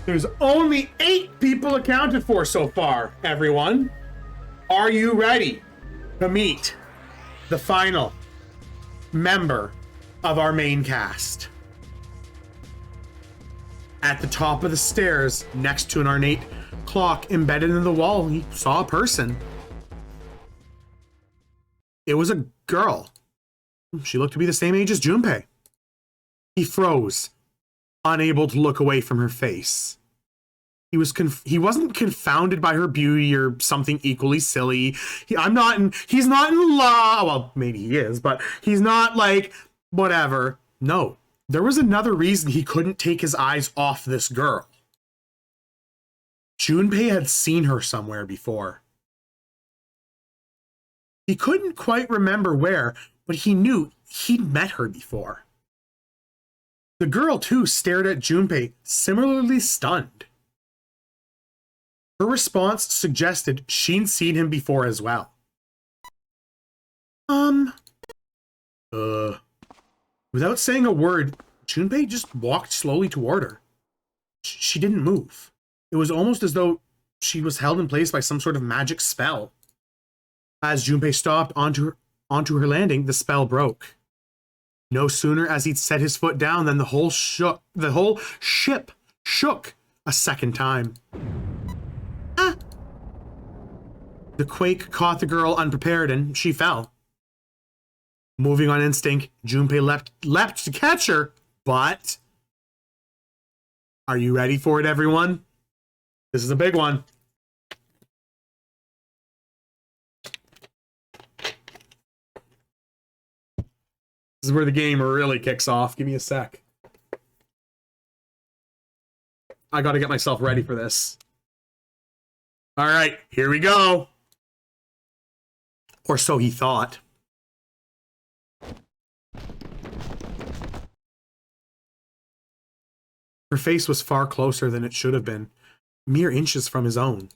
There's only 8 people accounted for so far, everyone. Are you ready to meet the final member of our main cast? At the top of the stairs, next to an ornate clock embedded in the wall, he saw a person. It was a girl. She looked to be the same age as Junpei. He froze, unable to look away from her face. He wasn't confounded by her beauty or something equally silly. He's not in love. Well, maybe he is, but he's not like whatever. No, there was another reason he couldn't take his eyes off this girl. Junpei had seen her somewhere before. He couldn't quite remember where, but he knew he'd met her before. The girl, too, stared at Junpei, similarly stunned. Her response suggested she'd seen him before as well. Without saying a word, Junpei just walked slowly toward her. She didn't move. It was almost as though she was held in place by some sort of magic spell. As Junpei stopped onto her landing, the spell broke. No sooner as he'd set his foot down than the whole ship shook a second time. Ah! The quake caught the girl unprepared and she fell. Moving on instinct, Junpei leapt to catch her, but... Are you ready for it, everyone? This is a big one. This is where the game really kicks off. Give me a sec. I gotta get myself ready for this. All right, here we go. Or so he thought. Her face was far closer than it should have been, mere inches from his own.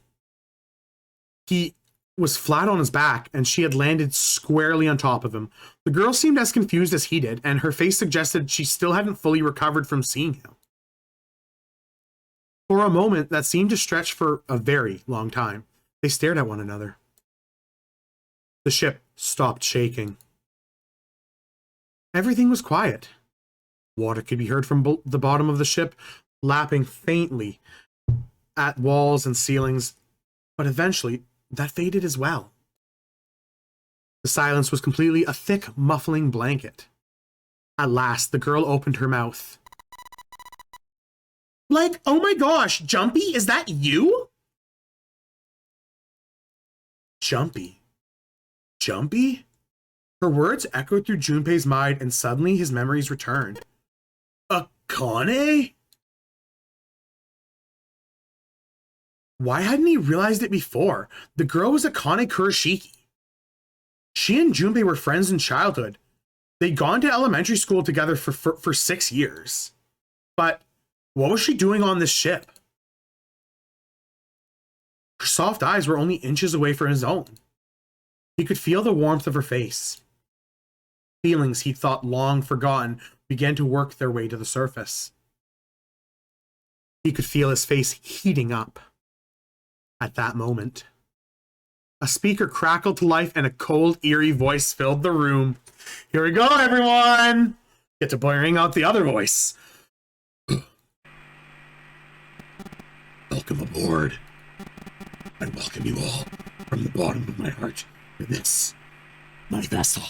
He was flat on his back, and she had landed squarely on top of him. The girl seemed as confused as he did, and her face suggested she still hadn't fully recovered from seeing him. For a moment that seemed to stretch for a very long time, they stared at one another. The ship stopped shaking. Everything was quiet. Water could be heard from the bottom of the ship, lapping faintly at walls and ceilings, but eventually that faded as well. The silence was completely a thick, muffling blanket. At last, the girl opened her mouth. Like, oh my gosh, Jumpy, is that you? Jumpy? Jumpy? Her words echoed through Junpei's mind, and suddenly his memories returned. Akane? Why hadn't he realized it before? The girl was Akane Kurashiki. She and Junpei were friends in childhood. They'd gone to elementary school together for 6 years. But what was she doing on this ship? Her soft eyes were only inches away from his own. He could feel the warmth of her face. Feelings he'd thought long forgotten began to work their way to the surface. He could feel his face heating up. At that moment, a speaker crackled to life and a cold, eerie voice filled the room. Here we go, everyone! Get to bring out the other voice. Welcome aboard. I welcome you all from the bottom of my heart to this, my vessel.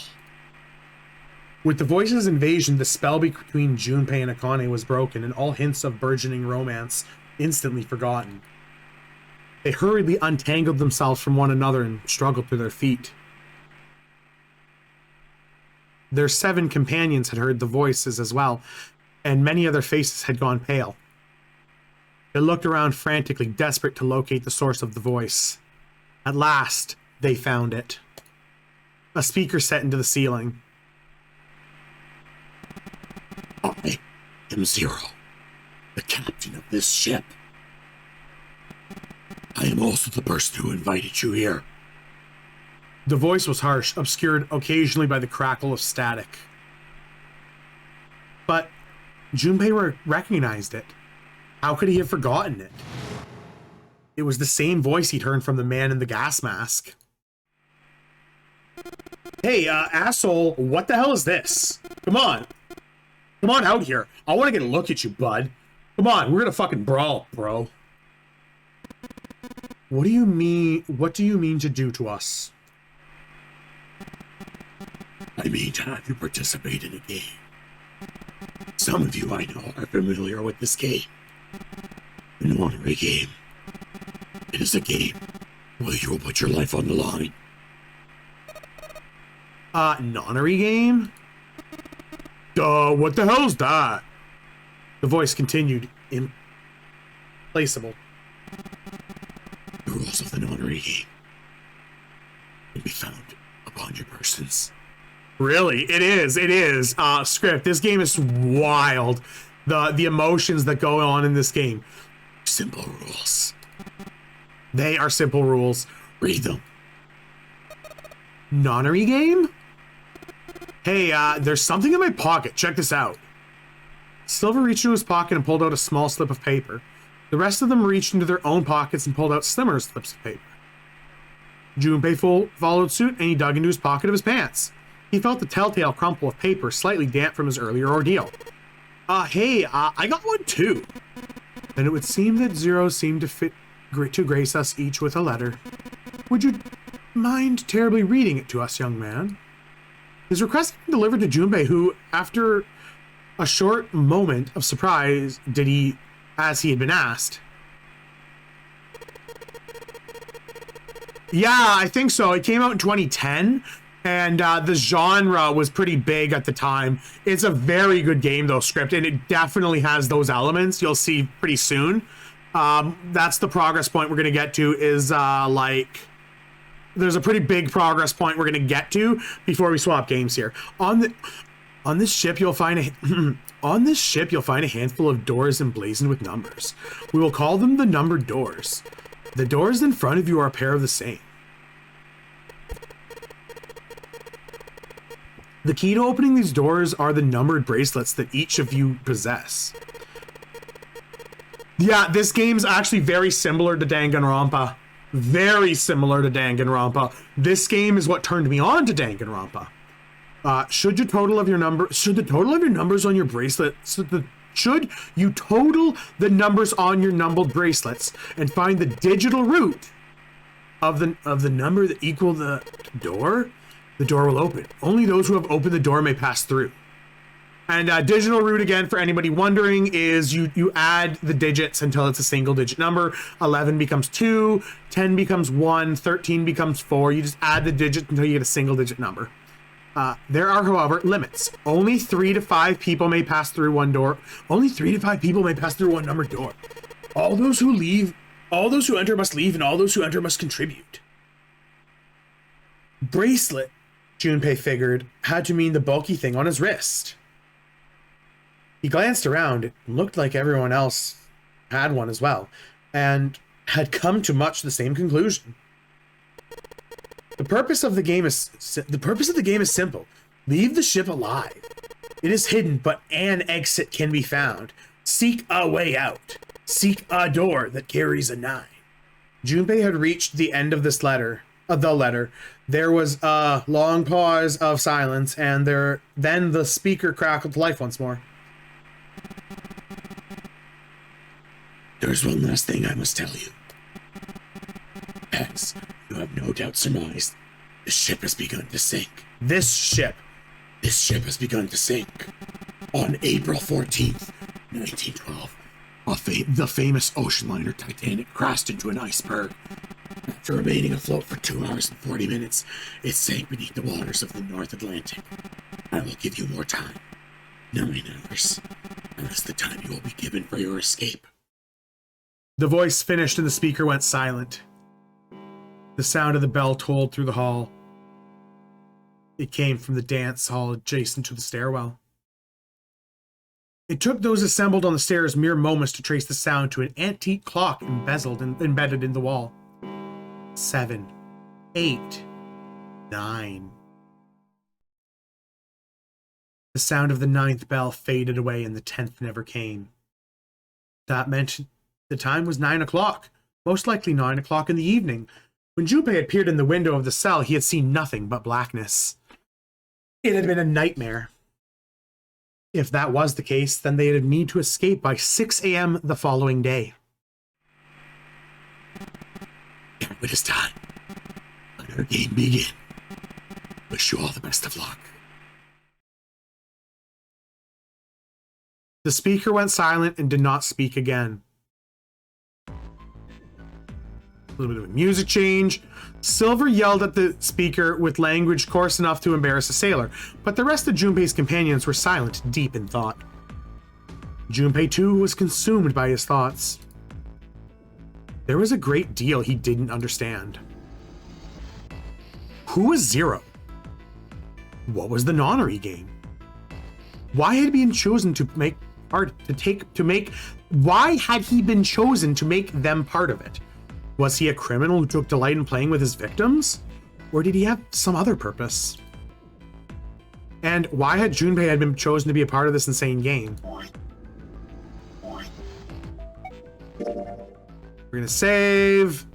With the voice's invasion, the spell between Junpei and Akane was broken, and all hints of burgeoning romance instantly forgotten. They hurriedly untangled themselves from one another and struggled to their feet. Their 7 companions had heard the voices as well, and many of their faces had gone pale. They looked around frantically, desperate to locate the source of the voice. At last, they found it. A speaker set into the ceiling. I am Zero, the captain of this ship. I am also the person who invited you here. The voice was harsh, obscured occasionally by the crackle of static. But Junpei recognized it. How could he have forgotten it? It was the same voice he'd heard from the man in the gas mask. Hey, asshole, what the hell is this? Come on. Come on out here. I want to get a look at you, bud. Come on, we're gonna fucking brawl, bro. What do you mean to do to us? I mean to have you participate in a game. Some of you I know are familiar with this game. An honorary game. It is a game where you will put your life on the line. Nonary game? What the hell's that? The voice continued, implaceable. The rules of the nonary game can be found upon your persons. Really? It is. Script, this game is wild. The emotions that go on in this game. Simple rules. They are simple rules. Read them. Nonary game? Hey, there's something in my pocket. Check this out. Silver reached into his pocket and pulled out a small slip of paper. The rest of them reached into their own pockets and pulled out slimmer slips of paper. Junpei followed suit and he dug into his pocket of his pants. He felt the telltale crumple of paper slightly damp from his earlier ordeal. Hey, I got one too. And it would seem that Zero seemed to grace us each with a letter. Would you mind terribly reading it to us, young man? His request was delivered to Junpei, who, after a short moment of surprise, did he as he had been asked. Yeah, I think so. It came out in 2010, and the genre was pretty big at the time. It's a very good game, though, Script, and it definitely has those elements. You'll see pretty soon. That's the progress point we're going to get to is, there's a pretty big progress point we're going to get to before we swap games here. On this ship, you'll find a handful of doors emblazoned with numbers. We will call them the numbered doors. The doors in front of you are a pair of the same. The key to opening these doors are the numbered bracelets that each of you possess. Yeah, this game's actually very similar to Danganronpa. Very similar to Danganronpa. This game is what turned me on to Danganronpa. Should the total of your numbers on your bracelet, should you total the numbers on your numbered bracelets and find the digital root of the number that equal the door will open. Only those who have opened the door may pass through. And digital root, again, for anybody wondering, is you add the digits until it's a single digit number. 11 becomes 2, 10 becomes 1, 13 becomes 4. You just add the digits until you get a single digit number. There are, however, limits. Only 3 to 5 people may pass through one door. Only 3 to 5 people may pass through one numbered door. All those who enter must leave, and all those who enter must contribute. Bracelet, Junpei figured, had to mean the bulky thing on his wrist. He glanced around. It looked like everyone else had one as well, and had come to much the same conclusion. The purpose of the game is simple. Leave the ship alive. It is hidden, but an exit can be found. Seek a way out. Seek a door that carries a 9. Junpei had reached the end of this letter. There was a long pause of silence, and then the speaker crackled to life once more. There's one last thing I must tell you. As you have no doubt surmised, the ship has begun to sink. This ship has begun to sink. On April 14th, 1912, the famous ocean liner Titanic crashed into an iceberg. After remaining afloat for 2 hours and 40 minutes, it sank beneath the waters of the North Atlantic. I will give you more time. 9 hours. And that's the time you will be given for your escape. The voice finished and the speaker went silent. The sound of the bell tolled through the hall. It came from the dance hall adjacent to the stairwell. It took those assembled on the stairs mere moments to trace the sound to an antique clock embedded in the wall. 7, 8, 9. The sound of the 9th bell faded away and the 10th never came. That meant the time was 9 o'clock, most likely 9 o'clock in the evening. When Junpei had peered in the window of the cell, he had seen nothing but blackness. It had been a nightmare. If that was the case, then they would need to escape by 6 a.m. the following day. And it is time. Let our game begin. Wish you all the best of luck. The speaker went silent and did not speak again. A little bit of a music change. Silver yelled at the speaker with language coarse enough to embarrass a sailor, but the rest of Junpei's companions were silent, deep in thought. Junpei, too, was consumed by his thoughts. There was a great deal he didn't understand. Who was Zero? What was the nonary game? Why had he been chosen to make part why had he been chosen to make them part of it? Was he a criminal who took delight in playing with his victims? Or did he have some other purpose? And why had Junpei been chosen to be a part of this insane game? We're gonna save.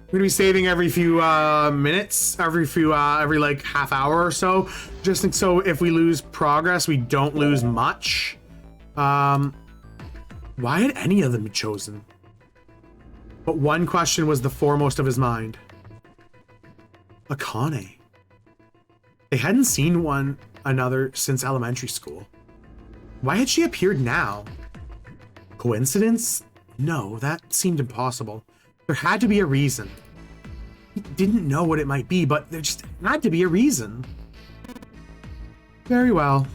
We're gonna be saving every few minutes, every like half hour or so, just so if we lose progress, we don't lose much. Why had any of them been chosen? But one question was the foremost of his mind. Akane. They hadn't seen one another since elementary school. Why had she appeared now? Coincidence? No, that seemed impossible. There had to be a reason. He didn't know what it might be, but there just had to be a reason. Very well.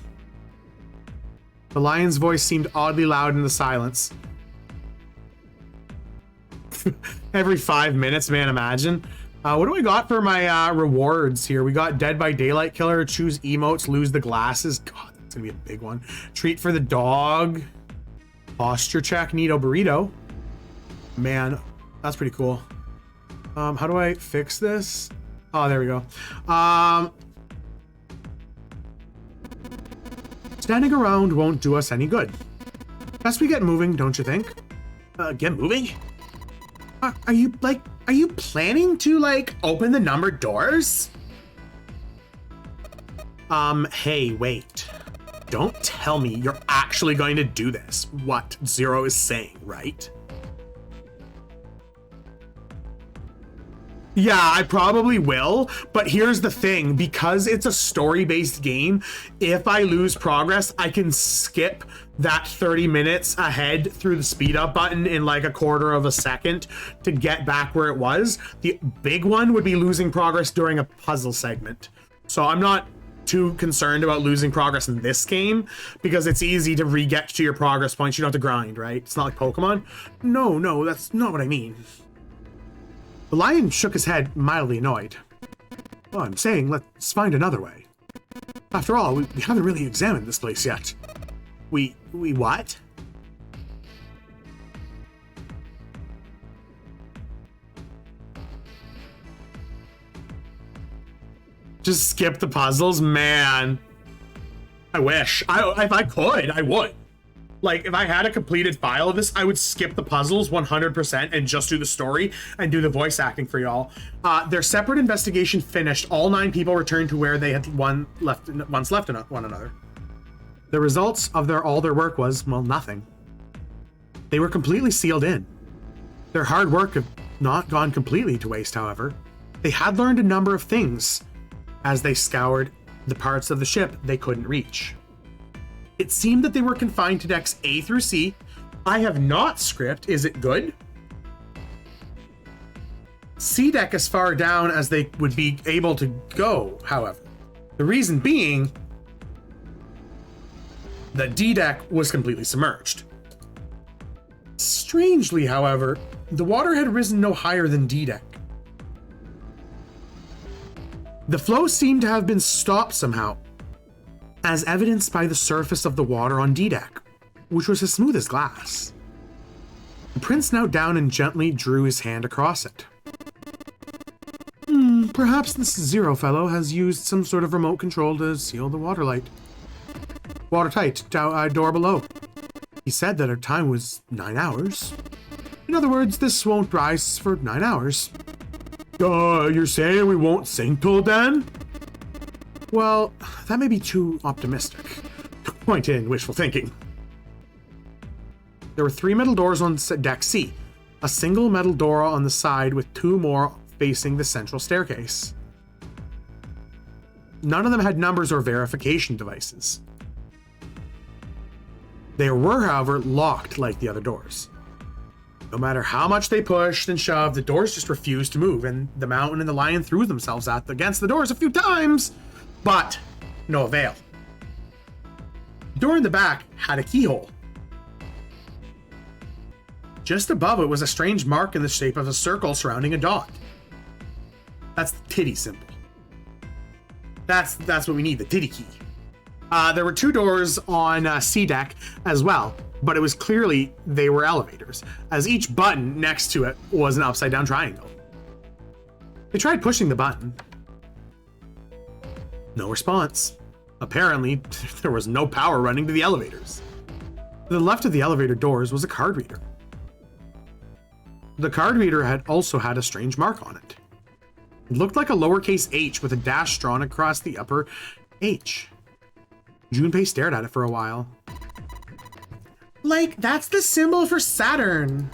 The lion's voice seemed oddly loud in the silence. Every 5 minutes, man, imagine. What do we got for my rewards here? We got Dead by Daylight Killer, choose emotes, lose the glasses. God, that's gonna be a big one. Treat for the dog. Posture check, Neato Burrito. Man, that's pretty cool. How do I fix this? Oh, there we go. Standing around won't do us any good. Best we get moving, don't you think? Get moving? Are you planning to, like, open the numbered doors? Hey, wait. Don't tell me you're actually going to do this. What Zero is saying, right? Yeah, I probably will, but here's the thing. Because it's a story-based game, if I lose progress, I can skip that 30 minutes ahead through the speed up button in like a quarter of a second to get back where it was. The big one would be losing progress during a puzzle segment. So I'm not too concerned about losing progress in this game because it's easy to re-get to your progress points. You don't have to grind, right? It's not like Pokemon. No, that's not what I mean. The lion shook his head, mildly annoyed. Well, I'm saying let's find another way. After all, we haven't really examined this place yet. We what? Just skip the puzzles? Man. I wish. If I could, I would. Like, if I had a completed file of this, I would skip the puzzles 100% and just do the story and do the voice acting for y'all. Their separate investigation finished. All 9 people returned to where they had once left one another. The results of all their work was, well, nothing. They were completely sealed in. Their hard work had not gone completely to waste, however. They had learned a number of things as they scoured the parts of the ship they couldn't reach. It seemed that they were confined to decks A through C. I have not script. Is it good? C deck as far down as they would be able to go, however. The reason being that D deck was completely submerged. Strangely, however, the water had risen no higher than D deck. The flow seemed to have been stopped somehow, as evidenced by the surface of the water on D deck, which was as smooth as glass. The prince knelt down and gently drew his hand across it. Perhaps this Zero fellow has used some sort of remote control to seal the watertight door below. He said that our time was 9 hours. In other words, this won't rise for 9 hours. You're saying we won't sink till then? Well, that may be too optimistic. Point in wishful thinking. There were 3 metal doors on deck C, a single metal door on the side with 2 more facing the central staircase. None of them had numbers or verification devices. They were, however, locked like the other doors. No matter how much they pushed and shoved, the doors just refused to move, and the mountain and the lion threw themselves against the doors a few times, but no avail. The door in the back had a keyhole. Just above it was a strange mark in the shape of a circle surrounding a dot. That's the titty symbol. That's what we need, the titty key. There were 2 doors on C deck as well, but it was clearly they were elevators, as each button next to it was an upside down triangle. They tried pushing the button. No response. Apparently, there was no power running to the elevators. To the left of the elevator doors was a card reader. The card reader had also had a strange mark on it. It looked like a lowercase h with a dash drawn across the upper H. Junpei stared at it for a while. Like, that's the symbol for Saturn.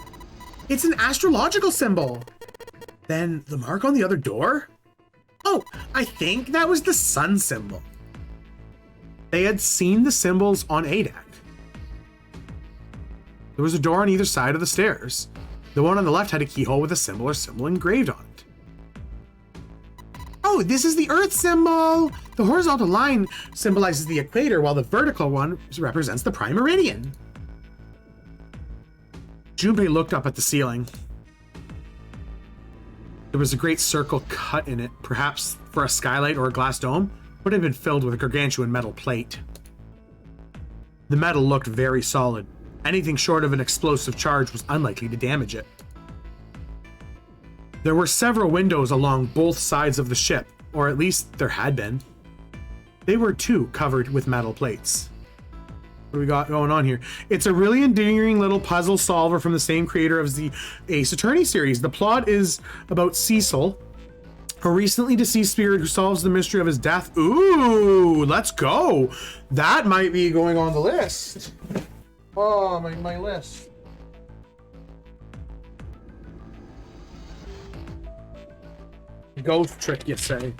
It's an astrological symbol. Then the mark on the other door? Oh, I think that was the sun symbol. They had seen the symbols on A deck. There was a door on either side of the stairs. The one on the left had a keyhole with a similar symbol engraved on it. Oh, this is the Earth symbol! The horizontal line symbolizes the equator, while the vertical one represents the prime meridian. Junpei looked up at the ceiling. There was a great circle cut in it, perhaps for a skylight or a glass dome, but it had been filled with a gargantuan metal plate. The metal looked very solid. Anything short of an explosive charge was unlikely to damage it. There were several windows along both sides of the ship, or at least there had been. They were too covered with metal plates. What do we got going on here? It's a really endearing little puzzle solver from the same creator of the Ace Attorney series. The plot is about Cecil, a recently deceased spirit who solves the mystery of his death. Ooh, let's go. That might be going on the list. Oh, my list. Ghost trick, you say?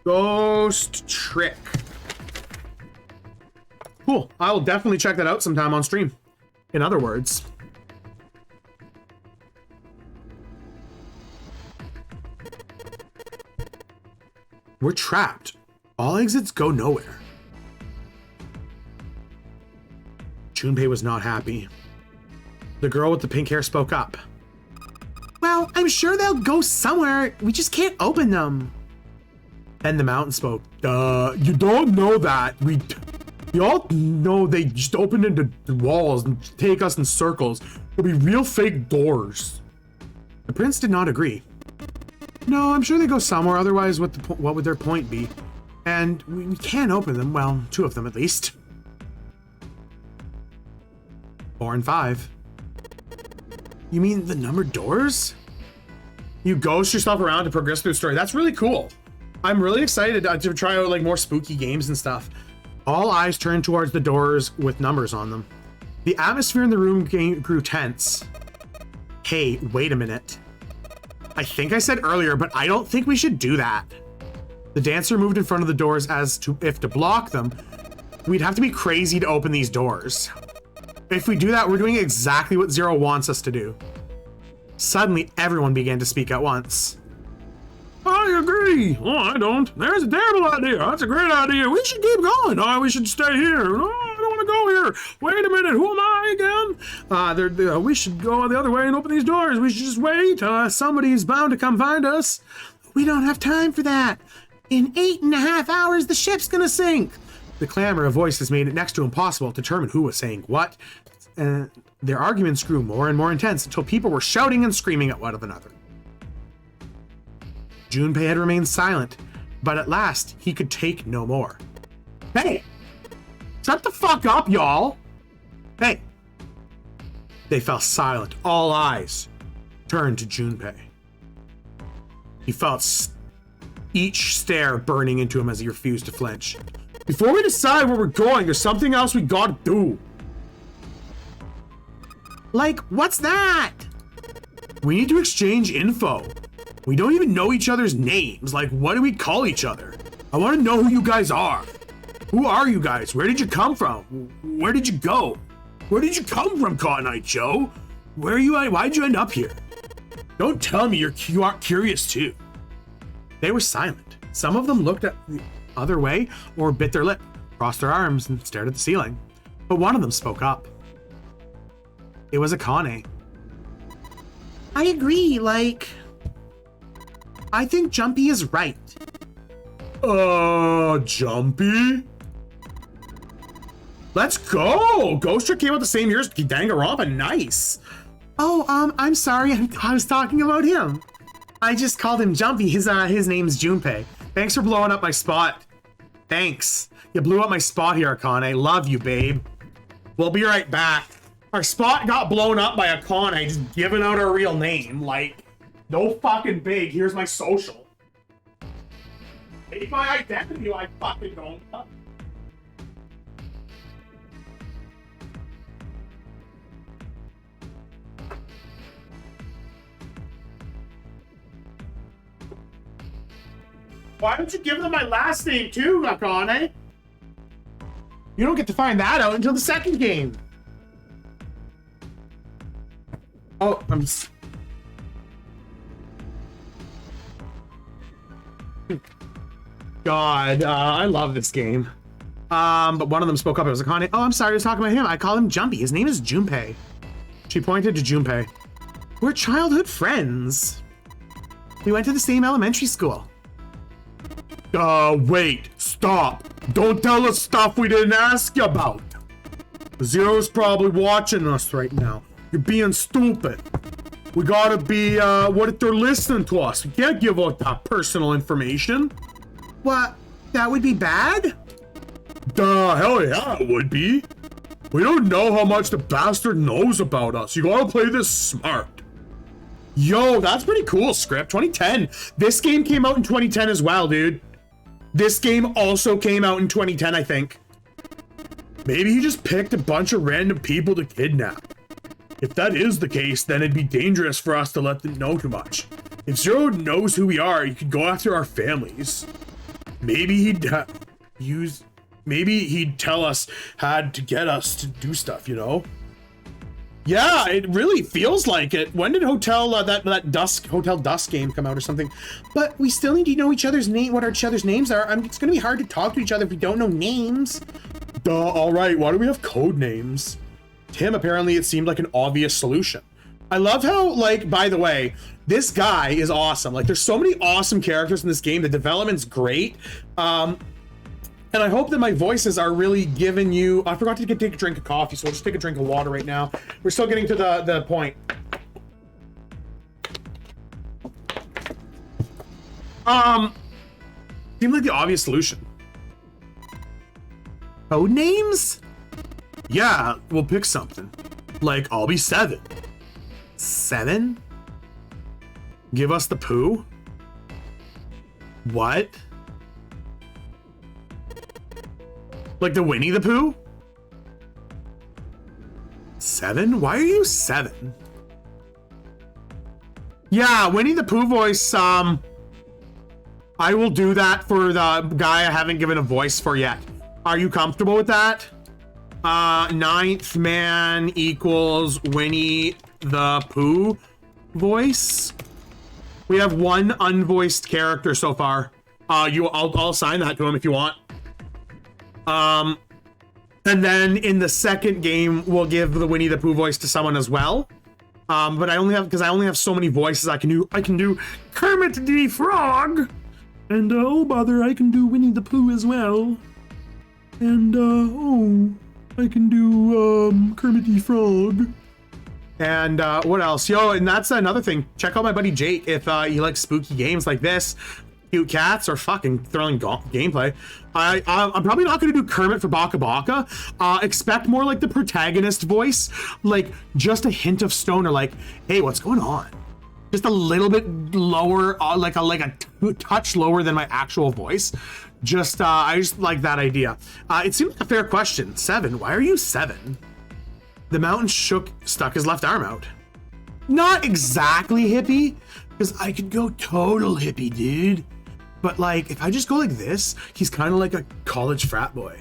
Ghost trick. Cool. I will definitely check that out sometime on stream. In other words. We're trapped. All exits go nowhere. Junpei was not happy. The girl with the pink hair spoke up. Well, I'm sure they'll go somewhere. We just can't open them. Then the mountain spoke. You don't know that. We all know they just open into the walls and take us in circles. It'll be real fake doors. The prince did not agree. No, I'm sure they go somewhere. Otherwise, what would their point be? And we can't open them. Well, 2 of them at least. 4 and 5. You mean the numbered doors? You ghost yourself around to progress through the story. That's really cool. I'm really excited to try out like more spooky games and stuff. All eyes turned towards the doors with numbers on them. The atmosphere in the room grew tense. Hey, wait a minute. I think I said earlier, but I don't think we should do that. The dancer moved in front of the doors as to if to block them, we'd have to be crazy to open these doors. If we do that, we're doing exactly what Zero wants us to do. Suddenly, everyone began to speak at once. I agree. Oh, I don't. There's a terrible idea. That's a great idea. We should keep going. Oh, we should stay here. No, I don't want to go here. Wait a minute. Who am I again? We should go the other way and open these doors. We should just wait. Somebody's bound to come find us. We don't have time for that. In 8.5 hours, the ship's gonna sink. The clamor of voices made it next to impossible to determine who was saying what. Their arguments grew more and more intense until people were shouting and screaming at one another. Junpei had remained silent, but at last he could take no more. Hey! Shut the fuck up, y'all! Hey! They fell silent. All eyes turned to Junpei. He felt each stare burning into him as he refused to flinch. Before we decide where we're going, there's something else we gotta do. Like, what's that? We need to exchange info. We don't even know each other's names. Like, what do we call each other? I want to know who you guys are. Who are you guys? Where did you come from? Where did you go? Where did you come from, Cotton Eye Joe? Where are you at? Why'd you end up here? Don't tell me you aren't curious too. They were silent. Some of them looked at the other way or bit their lip, crossed their arms, and stared at the ceiling. But one of them spoke up. It was Akane. I agree, like... I think Jumpy is right. Jumpy? Let's go! Ghost Trick came out the same year as Danganronpa, nice. Oh, I'm sorry, I was talking about him. I just called him Jumpy, his name's Junpei. Thanks for blowing up my spot. Thanks. You blew up my spot here, Akane. Love you, babe. We'll be right back. Our spot got blown up by Akane, just giving out our real name. Like, no fucking big. Here's my social. Take my identity, I fucking don't. Why don't you give them my last name too, Akane? You don't get to find that out until the second game. Oh, God, I love this game. But one of them spoke up. It was Akane. Oh, I'm sorry, I was talking about him. I call him Jumpy. His name is Junpei. She pointed to Junpei. We're childhood friends. We went to the same elementary school. Wait, stop. Don't tell us stuff we didn't ask you about. Zero's probably watching us right now. You're being stupid. We gotta be, what if they're listening to us? We can't give out that personal information. What? That would be bad? Duh, hell yeah, it would be. We don't know how much the bastard knows about us. You gotta play this smart. Yo, that's pretty cool, Script. 2010. This game came out in 2010 as well, dude. This game also came out in 2010, I think. Maybe he just picked a bunch of random people to kidnap. If that is the case, then it'd be dangerous for us to let them know too much. If Zero knows who we are, he could go after our families. Maybe maybe he'd tell us had to get us to do stuff, you know? Yeah, it really feels like it. When did Hotel Dusk game come out or something? But we still need to know each other's name, what each other's names are. It's gonna be hard to talk to each other if we don't know names. Duh, all right, why do we have code names? To him, apparently it seemed like an obvious solution. I love how, like, by the way, this guy is awesome. Like, there's so many awesome characters in this game. The development's great. And I hope that my voices are really giving you... I forgot to take a drink of coffee, so we'll just take a drink of water right now. We're still getting to the point. Seemed like the obvious solution. Code names? Yeah, we'll pick something. Like, I'll be 7. 7? Give us the poo? What? Like the Winnie the Pooh? 7? Why are you 7? Yeah, Winnie the Pooh voice, I will do that for the guy I haven't given a voice for yet. Are you comfortable with that? Ninth man equals Winnie the Pooh voice. We have one unvoiced character so far. I'll assign that to him if you want. And then in the second game, we'll give the Winnie the Pooh voice to someone as well. But I only have so many voices I can do. I can do Kermit the Frog, and oh bother, I can do Winnie the Pooh as well. And I can do Kermit the Frog. And what else? Yo, and that's another thing. Check out my buddy Jake if he likes spooky games like this. cute cats or fucking thrilling gameplay. I'm probably not going to do Kermit for Baka Baka. Expect more like the protagonist voice, like just a hint of stoner, like, hey, what's going on? Just a little bit lower, like a touch lower than my actual voice. Just I just like that idea. It seemed like a fair question. 7. Why are you 7? The mountain stuck his left arm out. Not exactly hippie, because I could go total hippie, dude. But like, if I just go like this, he's kind of like a college frat boy.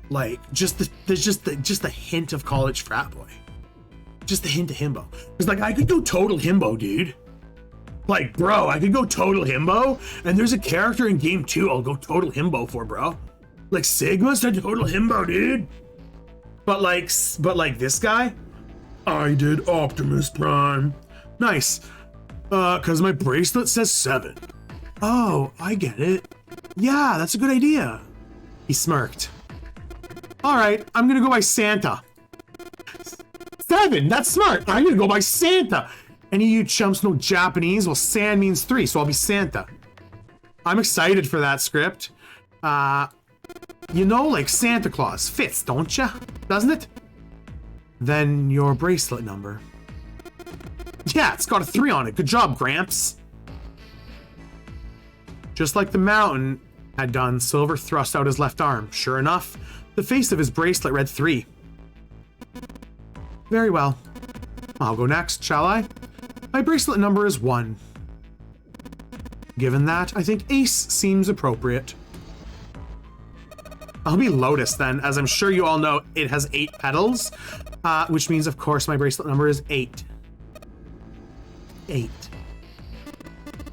Like, there's just the hint of college frat boy. Just the hint of himbo. It's like, I could go total himbo, dude. Like, bro, I could go total himbo, and there's a character in game 2 I'll go total himbo for, bro. Like, Sigma's a total himbo, dude. But like this guy, I did Optimus Prime. Nice. Cause my bracelet says 7. Oh, I get it. Yeah, that's a good idea. He smirked. All right, I'm gonna go by Santa. 7, that's smart. I'm gonna go by Santa. Any of you chumps know Japanese? Well, San means 3, so I'll be Santa. I'm excited for that script. You know, like Santa Claus fits, don't ya? Doesn't it? Then your bracelet number. Yeah, it's got a 3 on it. Good job, Gramps. Just like the mountain had done, Silver thrust out his left arm. Sure enough, the face of his bracelet read 3. Very well. I'll go next, shall I? My bracelet number is 1. Given that, I think Ace seems appropriate. I'll be Lotus then, as I'm sure you all know it has 8 petals, which means, of course, my bracelet number is 8. 8.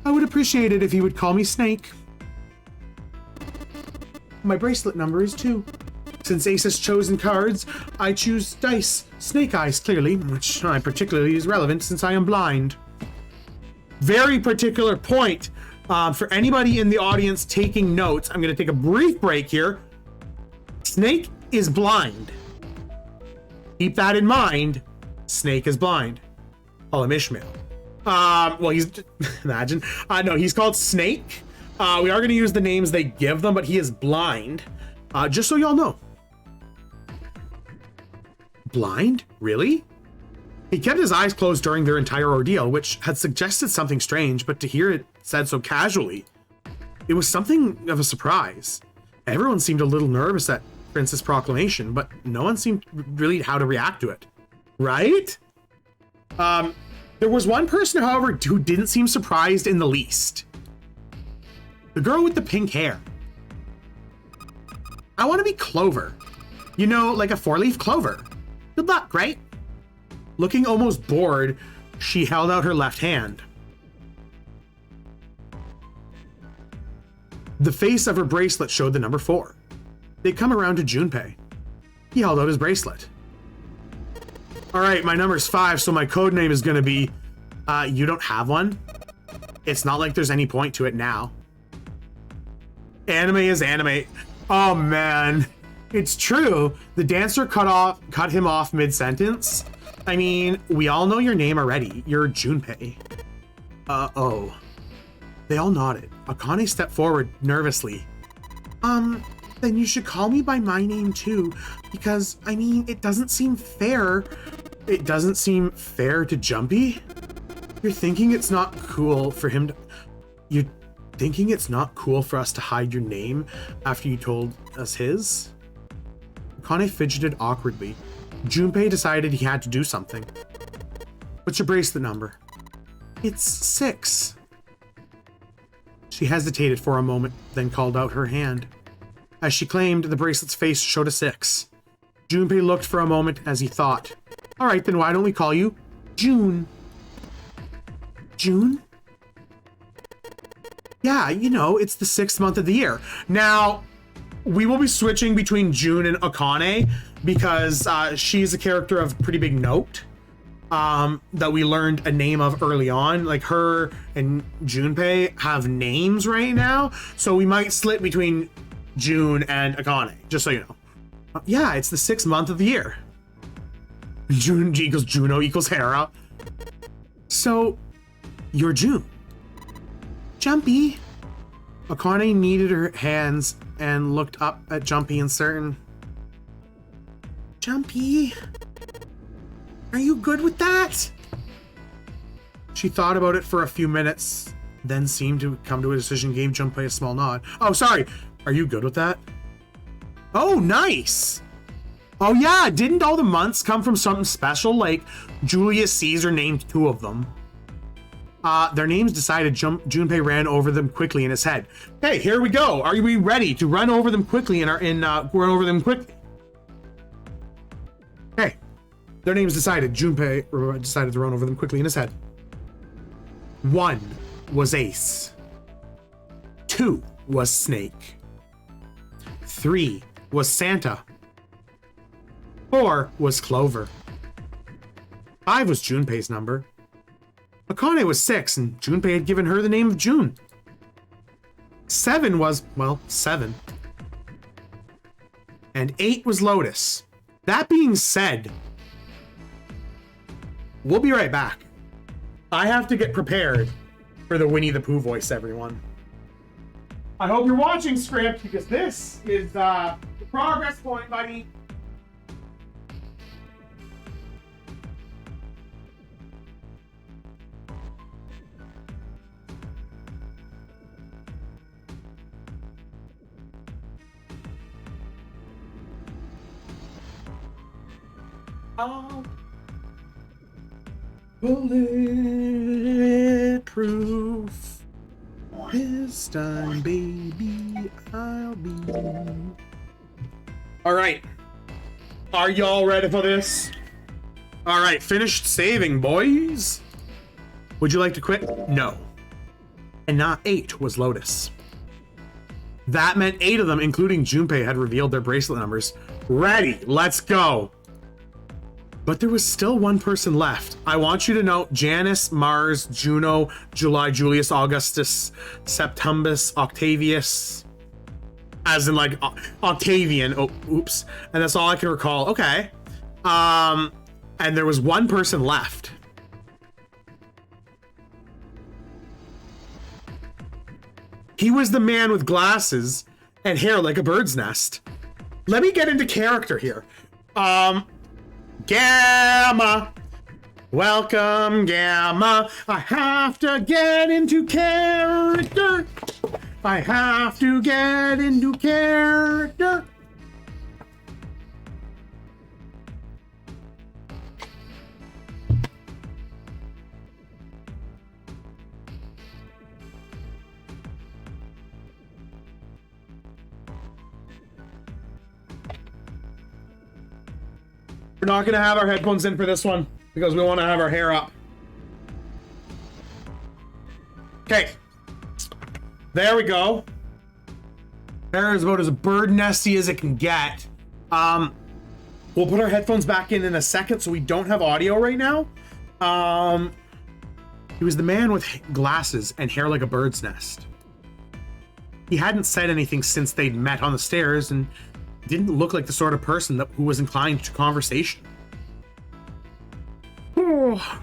I would appreciate it if you would call me Snake. My bracelet number is 2. Since Ace has chosen cards, I choose dice. Snake Eyes, clearly, which I particularly is relevant since I am blind. Very particular point. For anybody in the audience taking notes, I'm going to take a brief break here. Snake is blind. Keep that in mind. Snake is blind. Call him Ishmael. Well, he's imagine. No, he's called Snake. We are going to use the names they give them, but he is blind. Just so y'all know. Blind? Really? He kept his eyes closed during their entire ordeal, which had suggested something strange, but to hear it said so casually, it was something of a surprise. Everyone seemed a little nervous at Prince's proclamation, but no one seemed really how to react to it. Right? There was one person, however, who didn't seem surprised in the least. The girl with the pink hair. I want to be Clover. You know, like a 4-leaf clover. Good luck, right? Looking almost bored, she held out her left hand. The face of her bracelet showed the number 4. They'd come around to Junpei. He held out his bracelet. All right, my number's 5, so my code name is gonna be, you don't have one? It's not like there's any point to it now. Anime is anime. Oh man, it's true. The dancer cut him off mid-sentence. I mean, we all know your name already. You're Junpei. Oh. They all nodded. Akane stepped forward nervously. Then you should call me by my name too, because, I mean, it doesn't seem fair. It doesn't seem fair to Jumpy? You're thinking it's not cool for him to... You're thinking it's not cool for us to hide your name after you told us his? Akane fidgeted awkwardly. Junpei decided he had to do something. What's your bracelet number? It's 6. She hesitated for a moment, then called out her hand. As she claimed, the bracelet's face showed a 6. Junpei looked for a moment as he thought. All right, then why don't we call you June? June? Yeah, you know, it's the 6th month of the year. Now, we will be switching between June and Akane because she's a character of pretty big note that we learned a name of early on. Like, her and Junpei have names right now, so we might slip between June and Akane, just so you know. Yeah, it's the 6th month of the year. June equals Juno equals Hera. So, you're June. Jumpy. Akane kneaded her hands and looked up at Jumpy uncertain. Jumpy, are you good with that? She thought about it for a few minutes, then seemed to come to a decision, gave Junpei a small nod. Oh, sorry. Are you good with that? Oh, nice. Oh, yeah. Didn't all the months come from something special? Like Julius Caesar named 2 of them. Their names decided, Junpei ran over them quickly in his head. Hey, here we go. Are we ready to run over them quickly run over them quickly? Hey, their names decided. Junpei decided to run over them quickly in his head. 1 was Ace. 2 was Snake. 3 was Santa. 4 was Clover. 5 was Junpei's number. Akane was 6, and Junpei had given her the name of June. 7 was, well, 7. And 8 was Lotus. That being said, we'll be right back. I have to get prepared for the Winnie the Pooh voice, everyone. I hope you're watching, Script, because this is the progress point, buddy. Bulletproof this time, baby, I'll be. All right, are y'all ready for this? All right, finished saving, boys. Would you like to quit? No. And not 8 was Lotus. That meant 8 of them, including Junpei, had revealed their bracelet numbers. Ready, let's go. But there was still one person left. I want you to know Janus, Mars, Juno, July, Julius, Augustus, Septembus, Octavius. As in like Octavian. Oh, oops. And that's all I can recall. Okay. And there was one person left. He was the man with glasses and hair like a bird's nest. Let me get into character here. Gamma! Welcome, Gamma! I have to get into character! I have to get into character! We're not going to have our headphones in for this one because we want to have our hair up. Okay. There we go. Hair is about as bird nesty as it can get. We'll put our headphones back in a second so we don't have audio right now. He was the man with glasses and hair like a bird's nest. He hadn't said anything since they'd met on the stairs and didn't look like the sort of person who was inclined to conversation. Oh.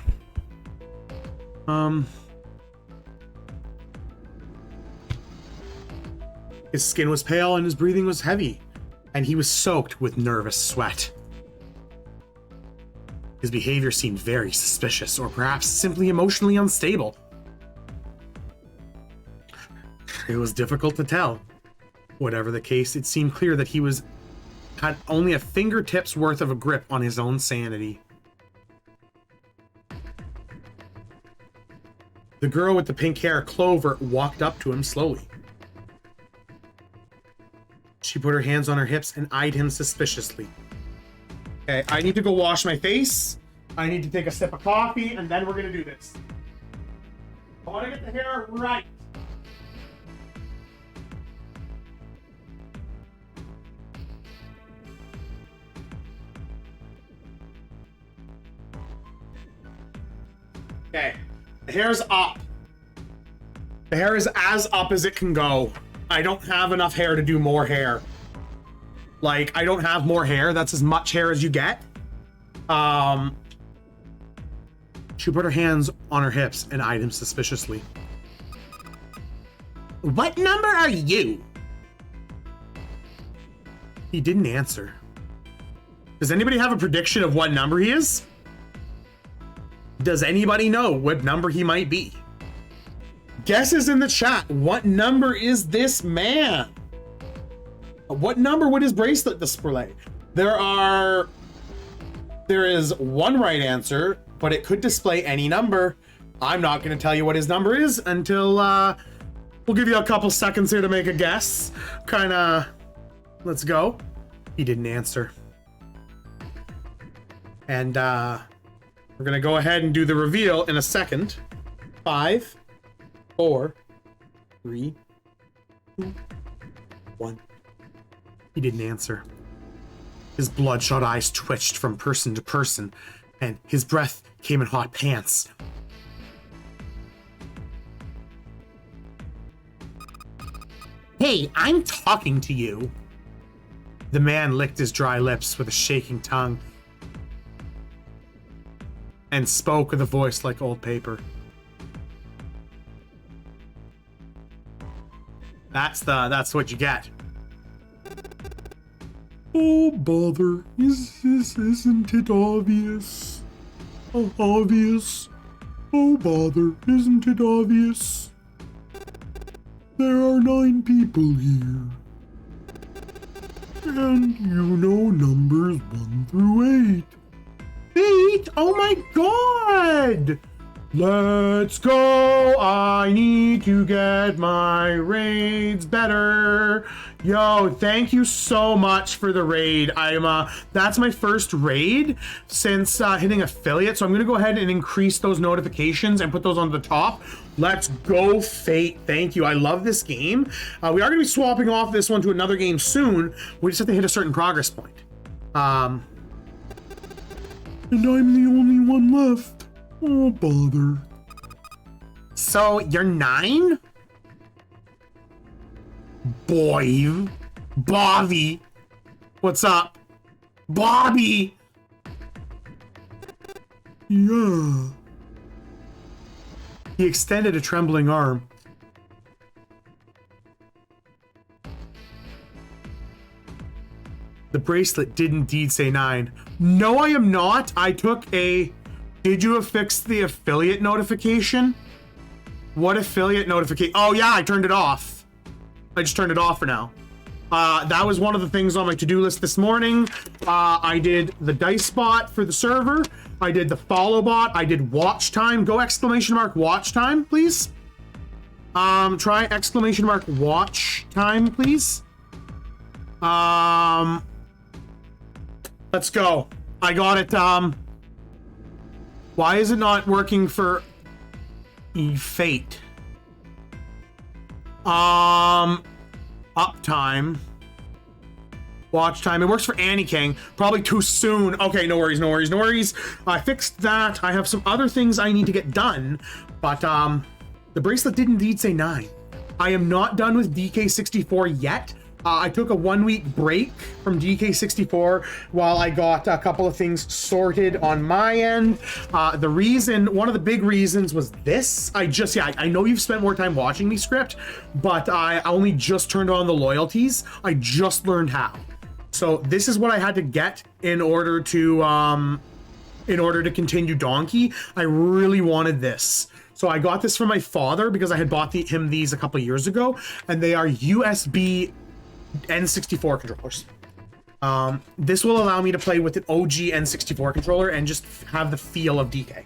His skin was pale and his breathing was heavy, and he was soaked with nervous sweat. His behavior seemed very suspicious, or perhaps simply emotionally unstable. It was difficult to tell. Whatever the case, it seemed clear that he had only a fingertip's worth of a grip on his own sanity. The girl with the pink hair, Clover, walked up to him slowly. She put her hands on her hips and eyed him suspiciously. Okay, I need to go wash my face. I need to take a sip of coffee, and then we're gonna do this. I want to get the hair right. Okay, the hair's up. The hair is as up as it can go. I don't have enough hair to do more hair. Like, I don't have more hair. That's as much hair as you get. She put her hands on her hips and eyed him suspiciously. What number are you? He didn't answer. Does anybody have a prediction of what number he is? Does anybody know what number he might be? Guesses in the chat. What number is this man? What number would his bracelet display? There is one right answer, but it could display any number. I'm not going to tell you what his number is until we'll give you a couple seconds here to make a guess. Let's go. He didn't answer. And we're going to go ahead and do the reveal in a second. 5, 4, 3, 2, 1. He didn't answer. His bloodshot eyes twitched from person to person, and his breath came in hot pants. Hey, I'm talking to you. The man licked his dry lips with a shaking tongue and spoke with a voice like old paper. That's what you get. Oh, bother. Isn't it obvious? Oh, obvious. Oh, bother. Isn't it obvious? There are 9 people here. And you know numbers 1 through 8. 8? Oh my god! Let's go! I need to get my raids better. Yo, thank you so much for the raid. That's my first raid since hitting affiliate, so I'm gonna go ahead and increase those notifications and put those on the top. Let's go, Fate. Thank you. I love this game. We are gonna be swapping off this one to another game soon. We just have to hit a certain progress point. And I'm the only one left. Oh, bother. So, you're 9? Boy. Bobby. What's up? Bobby! Yeah. He extended a trembling arm. The bracelet did indeed say 9. No, I am not. I took a... Did you affix the affiliate notification? What affiliate notification? Oh yeah, I turned it off. I just turned it off for now. That was one of the things on my to-do list this morning. I did the dice bot for the server. I did the follow bot. I did watch time. Go exclamation mark watch time, please. Try exclamation mark watch time, please. Let's go. I got it. Why is it not working for Fate? Uptime. Watch time. It works for Annie King. Probably too soon. Okay, no worries, no worries, no worries. I fixed that. I have some other things I need to get done, but the bracelet did indeed say 9. I am not done with DK64 yet. I took a 1-week break from DK64 while I got a couple of things sorted on my end. One of the big reasons was this. I know you've spent more time watching me script, but I only just turned on the loyalties. I just learned how. So this is what I had to get in order to continue Donkey. I really wanted this. So I got this from my father because I had bought him these a couple of years ago, and they are USB N64 controllers. This will allow me to play with an OG N64 controller and just have the feel of DK.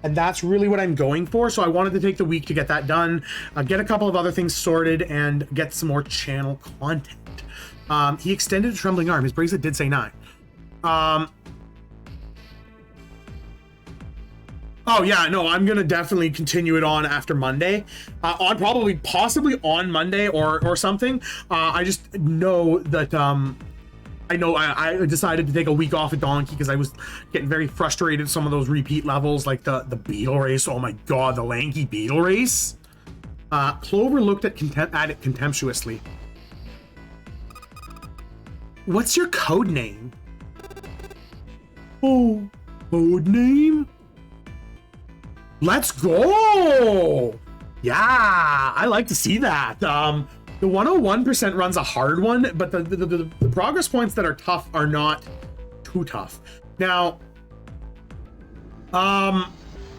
And that's really what I'm going for. So I wanted to take the week to get that done, get a couple of other things sorted, and get some more channel content. He extended a trembling arm. His bracelet did say 9. Oh yeah, no, I'm gonna definitely continue it on after Monday, possibly on Monday or something. I just know that I decided to take a week off at Donkey because I was getting very frustrated with some of those repeat levels, like the beetle race. Oh my god, the lanky beetle race. Clover looked at it contemptuously. What's your code name? Oh, code name? Let's go! Yeah, I like to see that. The 101% run's a hard one, but the progress points that are tough are not too tough. Now,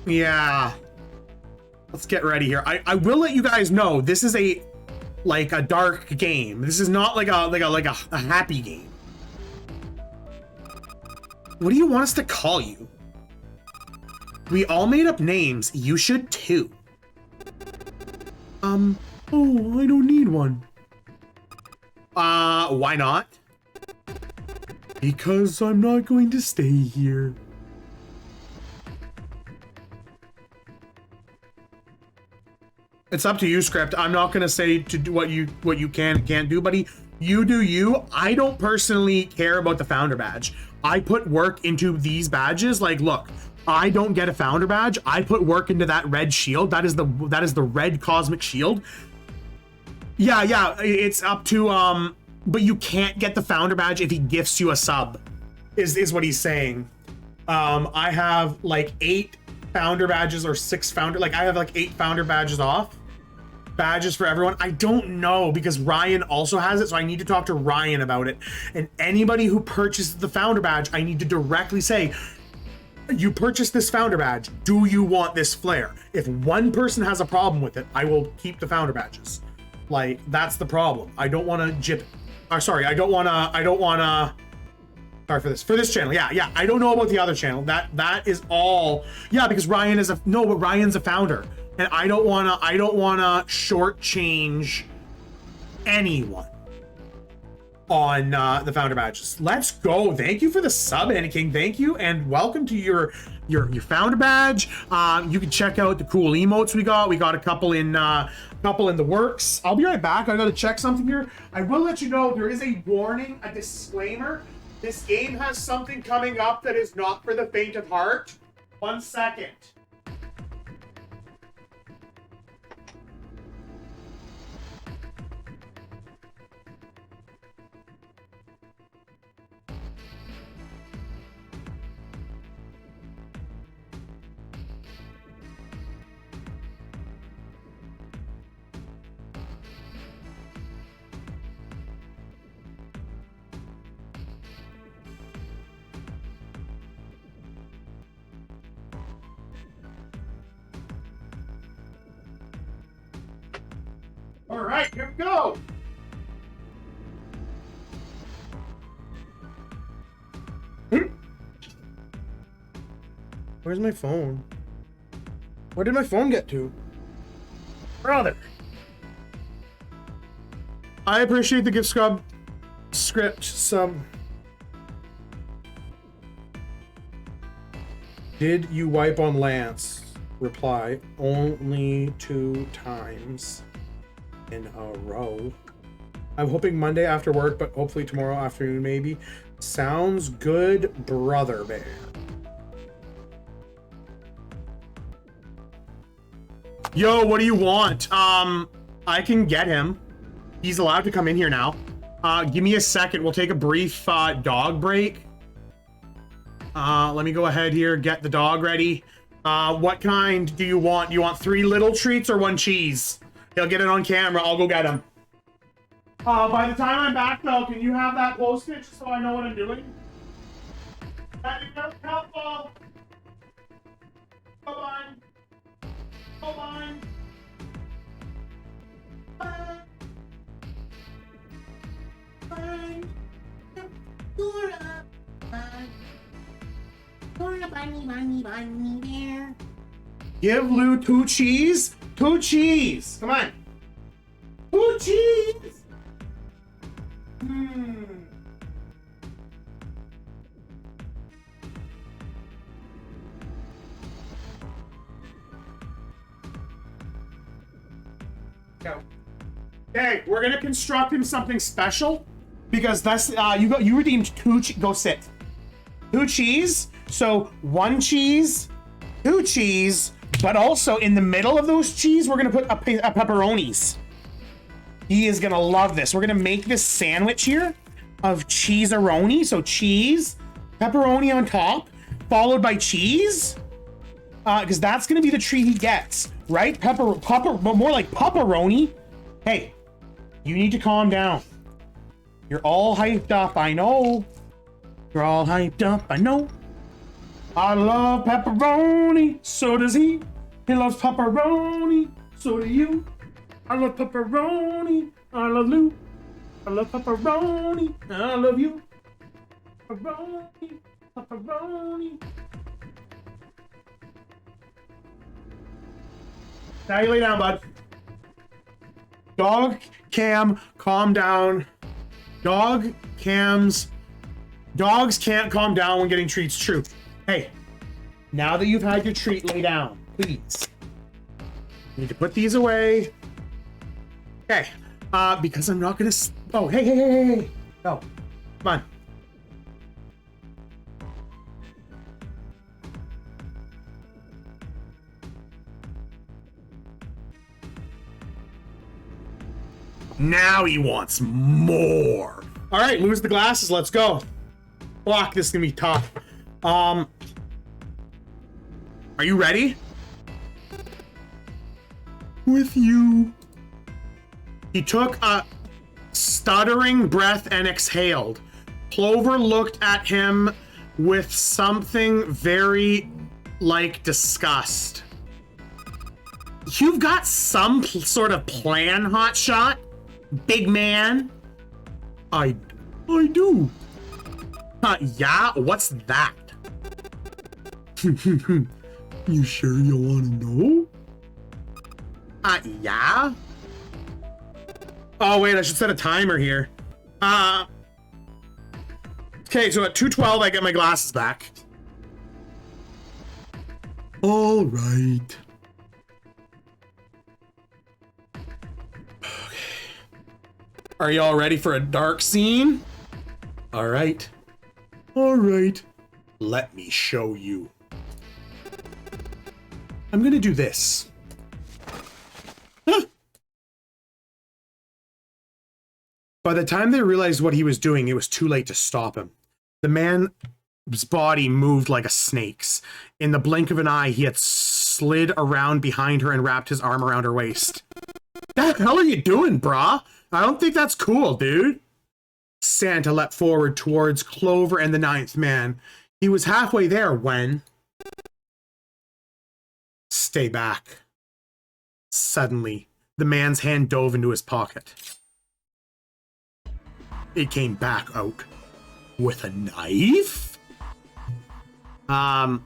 yeah. Let's get ready here. I will let you guys know this is a dark game. This is not like a happy game. What do you want us to call you? We all made up names. You should too. Oh, I don't need one. Why not? Because I'm not going to stay here. It's up to you, Script. I'm not gonna say to do what you can and can't do, buddy. You do you. I don't personally care about the founder badge. I put work into these badges. Like, look, I don't get a founder badge. I put work into that red shield. That is the red cosmic shield. Yeah, it's up to but you can't get the founder badge if he gifts you a sub. Is what he's saying. I have like 8 founder badges or 6 founder, like I have like 8 founder badges off. Badges for everyone. I don't know because Ryan also has it, so I need to talk to Ryan about it. And anybody who purchases the founder badge, I need to directly say, you purchased this founder badge. Do you want this flare? If one person has a problem with it, I will keep the founder badges. Like, that's the problem. I don't want to jip. Sorry, I don't want to. Sorry for this channel. Yeah. I don't know about the other channel. That is all. Yeah, because Ryan is but Ryan's a founder, and I don't wanna shortchange anyone on the founder badges. Let's go. Thank you for the sub, Anakin. Thank you, and welcome to your founder badge. You can check out the cool emotes we got. We got a couple in the works. I'll be right back. I gotta check something here. I will let you know there is a warning, a disclaimer. This game has something coming up that is not for the faint of heart. 1 second. All right, here we go. Where's my phone? Where did my phone get to? Brother. I appreciate the gift script sub. Did you wipe on Lance? Reply, only 2 times in a row. I'm hoping Monday after work, but hopefully tomorrow afternoon maybe. Sounds good, brother bear. Yo, what do you want? I can get him. He's allowed to come in here now. Give me a second. We'll take a brief dog break. Let me go ahead here, get the dog ready. What kind do you want? Do you want 3 little treats or 1 cheese? He'll get it on camera. I'll go get him. By the time I'm back, though, can you have that post-it so I know what I'm doing? That'd be very helpful. Hold on. Hold on. Bunny bear. Give Lou 2 cheese. 2 cheese. Come on. 2 cheese. Go. Okay, we're gonna construct him something special because that's you redeemed 2 go sit. 2 cheese. So 1 cheese, 2 cheese, but also in the middle of those cheese, we're gonna put a pepperonis. He is gonna love this. We're gonna make this sandwich here of cheese-a-roni. So cheese, pepperoni on top, followed by cheese. because that's gonna be the treat he gets, right? More like pepperoni. Hey, you need to calm down. You're all hyped up, I know. You're all hyped up, I know. I love pepperoni, so does he. He loves pepperoni, so do you. I love pepperoni, I love Lou. I love pepperoni, I love you. Pepperoni, pepperoni. Now you lay down, bud. Dog Cam, calm down. Dogs can't calm down when getting treats. True. Hey, now that you've had your treat, lay down, please. You need to put these away. Okay. Because I'm not gonna. Oh, hey. No, come on. Now he wants more. All right, lose the glasses. Let's go. Fuck, this is gonna be tough. Are you ready? With you. He took a stuttering breath and exhaled. Clover looked at him with something very like disgust. You've got some sort of plan, hotshot? Big man? I do. Yeah? What's that? You sure you want to know? Yeah? Oh, wait, I should set a timer here. Okay, so at 2:12, I get my glasses back. All right. Are y'all ready for a dark scene? All right. Let me show you. I'm gonna do this. Huh. By the time they realized what he was doing, it was too late to stop him. The man's body moved like a snake's. In the blink of an eye, he had slid around behind her and wrapped his arm around her waist. What the hell are you doing, brah? I don't think that's cool, dude. Santa leapt forward towards Clover and the ninth man. He was halfway there when... Stay back. Suddenly, the man's hand dove into his pocket. It came back out with a knife? A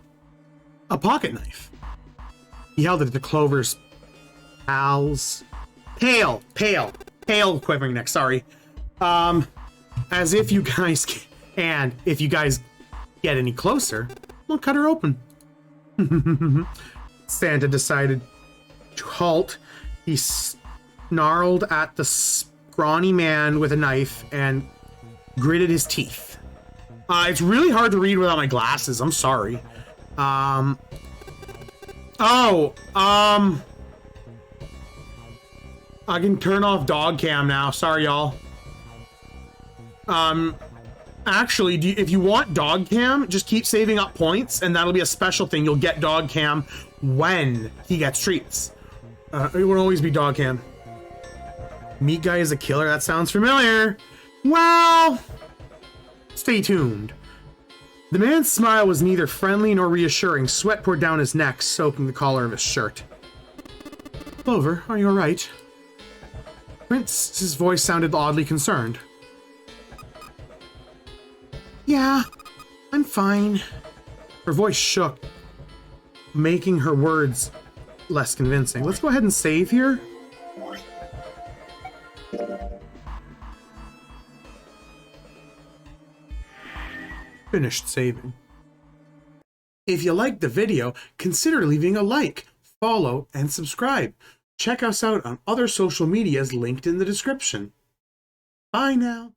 pocket knife. He held it to Clover's pale quivering neck, sorry. As if you guys and if you guys get any closer, we'll cut her open. Santa decided to halt. He snarled at the scrawny man with a knife and gritted his teeth. It's really hard to read without my glasses. I'm sorry. I can turn off dog cam now. Sorry, y'all. Actually, if you want dog cam, just keep saving up points, and that'll be a special thing. You'll get dog cam when he gets treats. It will always be dog cam. Meat guy is a killer. That sounds familiar. Well, stay tuned. The man's smile was neither friendly nor reassuring. Sweat poured down his neck, soaking the collar of his shirt. Clover, are you all right? Prince's voice sounded oddly concerned. Yeah, I'm fine. Her voice shook, making her words less convincing. Let's go ahead and save here. Finished saving. If you liked the video, consider leaving a like, follow, and subscribe. Check us out on other social medias linked in the description. Bye now.